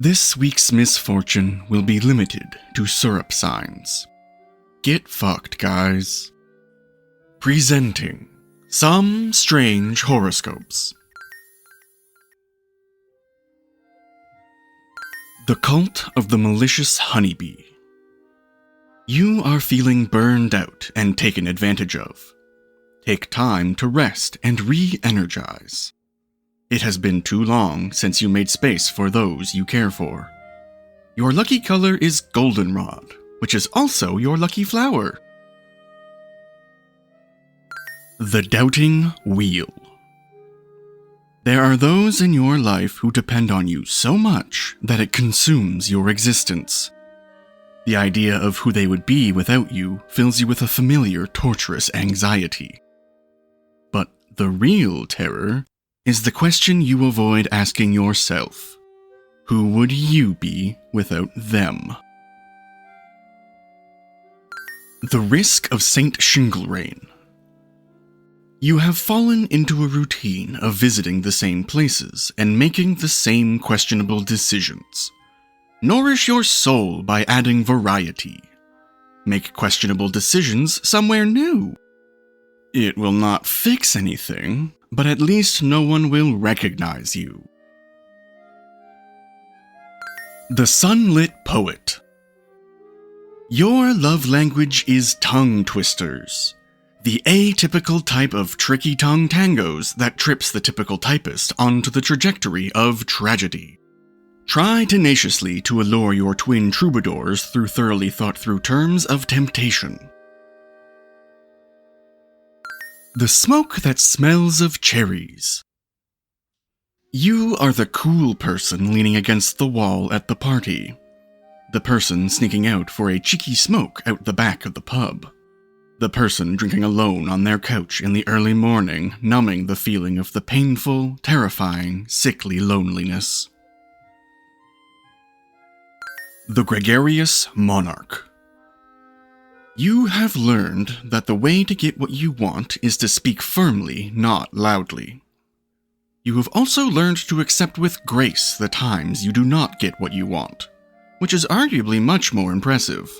This week's misfortune will be limited to syrup signs. Get fucked, guys. Presenting some strange horoscopes. The Cult of the Malicious Honeybee. You are feeling burned out and taken advantage of. Take time to rest and re-energize. It has been too long since you made space for those you care for. Your lucky color is goldenrod, which is also your lucky flower. The Doubting Wheel. There are those in your life who depend on you so much that it consumes your existence. The idea of who they would be without you fills you with a familiar, torturous anxiety. But the real terror is the question you avoid asking yourself. Who would you be without them? The Risk of St. Shinglerain. You have fallen into a routine of visiting the same places and making the same questionable decisions. Nourish your soul by adding variety. Make questionable decisions somewhere new. It will not fix anything, but at least no one will recognize you. The Sunlit Poet. Your love language is tongue twisters. The atypical type of tricky tongue tangos that trips the typical typist onto the trajectory of tragedy. Try tenaciously to allure your twin troubadours through thoroughly thought-through terms of temptation. The Smoke That Smells of Cherries. You are the cool person leaning against the wall at the party. The person sneaking out for a cheeky smoke out the back of the pub. The person drinking alone on their couch in the early morning, numbing the feeling of the painful, terrifying, sickly loneliness. The Gregarious Monarch. You have learned that the way to get what you want is to speak firmly, not loudly. You have also learned to accept with grace the times you do not get what you want, which is arguably much more impressive.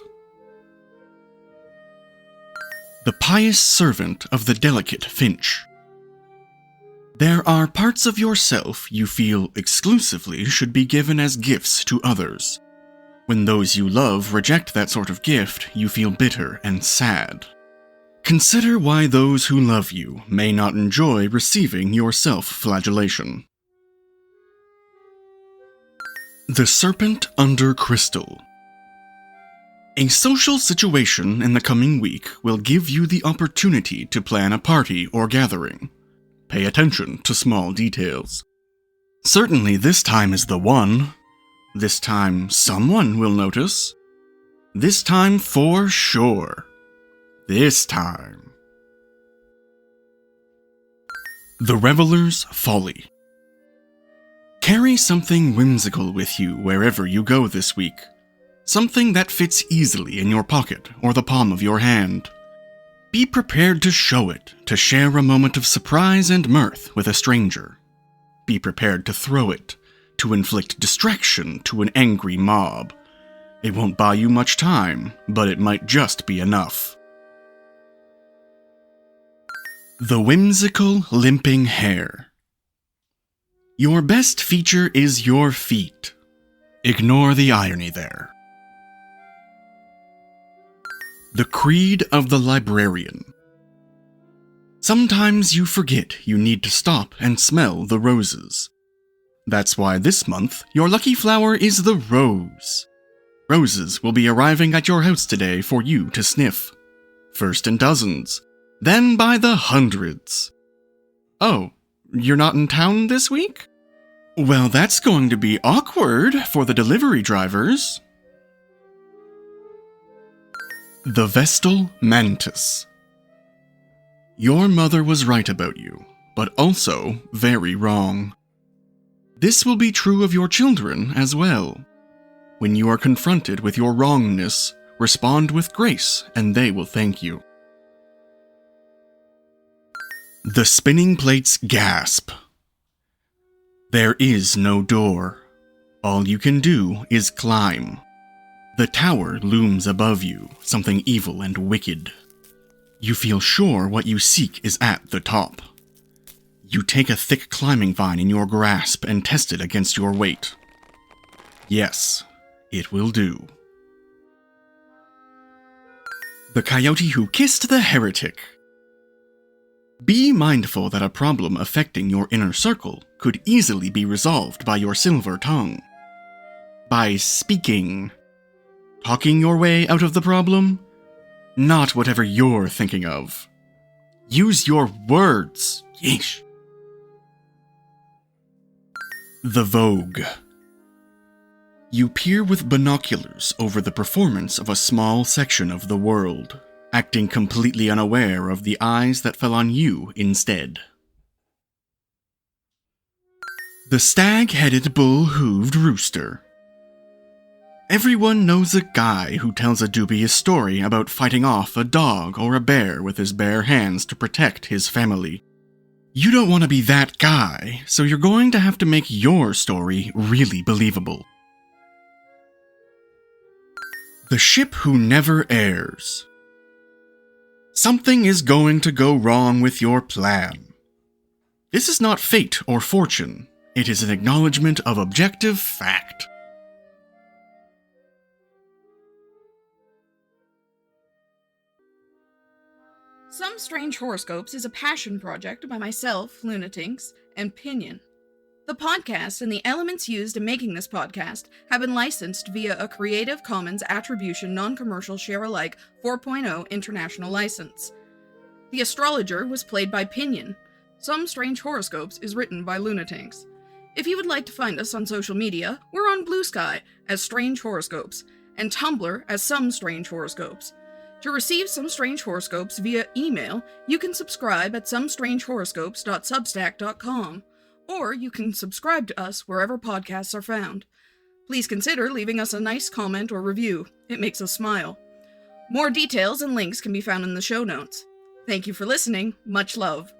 The Pious Servant of the Delicate Finch. There are parts of yourself you feel exclusively should be given as gifts to others. When those you love reject that sort of gift, you feel bitter and sad. Consider why those who love you may not enjoy receiving your self-flagellation. The Serpent Under Crystal. A social situation in the coming week will give you the opportunity to plan a party or gathering. Pay attention to small details. Certainly this time is the one. This time someone will notice. This time for sure. This time. The Reveler's Folly. Carry something whimsical with you wherever you go this week. Something that fits easily in your pocket or the palm of your hand. Be prepared to show it, to share a moment of surprise and mirth with a stranger. Be prepared to throw it, to inflict distraction to an angry mob. It won't buy you much time, but it might just be enough. The Whimsical Limping Hare. Your best feature is your feet. Ignore the irony there. The Creed of the Librarian. Sometimes you forget you need to stop and smell the roses. That's why this month, your lucky flower is the rose. Roses will be arriving at your house today for you to sniff. First in dozens, then by the hundreds. Oh, you're not in town this week? Well, that's going to be awkward for the delivery drivers. The Vestal Mantis. Your mother was right about you, but also very wrong. This will be true of your children as well. When you are confronted with your wrongness, respond with grace and they will thank you. The Spinning Plate's Gasp. There is no door. All you can do is climb. The tower looms above you, something evil and wicked. You feel sure what you seek is at the top. You take a thick climbing vine in your grasp and test it against your weight. Yes, it will do. The Coyote Who Kissed the Heretic. Be mindful that a problem affecting your inner circle could easily be resolved by your silver tongue. By speaking. Talking your way out of the problem? Not whatever you're thinking of. Use your words. Yeesh. The Vogue. You peer with binoculars over the performance of a small section of the world, acting completely unaware of the eyes that fell on you instead. The Stag-Headed Bull-Hooved Rooster. Everyone knows a guy who tells a dubious story about fighting off a dog or a bear with his bare hands to protect his family. You don't want to be that guy, so you're going to have to make your story really believable. The Ship Who Never Airs. Something is going to go wrong with your plan. This is not fate or fortune. It is an acknowledgement of objective fact. Some Strange Horoscopes is a passion project by myself, LunaTinx, and Pinion. The podcast and the elements used in making this podcast have been licensed via a Creative Commons Attribution Non-Commercial Share-alike 4.0 international license. The Astrologer was played by Pinion. Some Strange Horoscopes is written by LunaTinx. If you would like to find us on social media, we're on Blue Sky as Strange Horoscopes, and Tumblr as Some Strange Horoscopes. To receive Some Strange Horoscopes via email, you can subscribe at somstrangehoroscopes.substack.com, or you can subscribe to us wherever podcasts are found. Please consider leaving us a nice comment or review. It makes us smile. More details and links can be found in the show notes. Thank you for listening. Much love.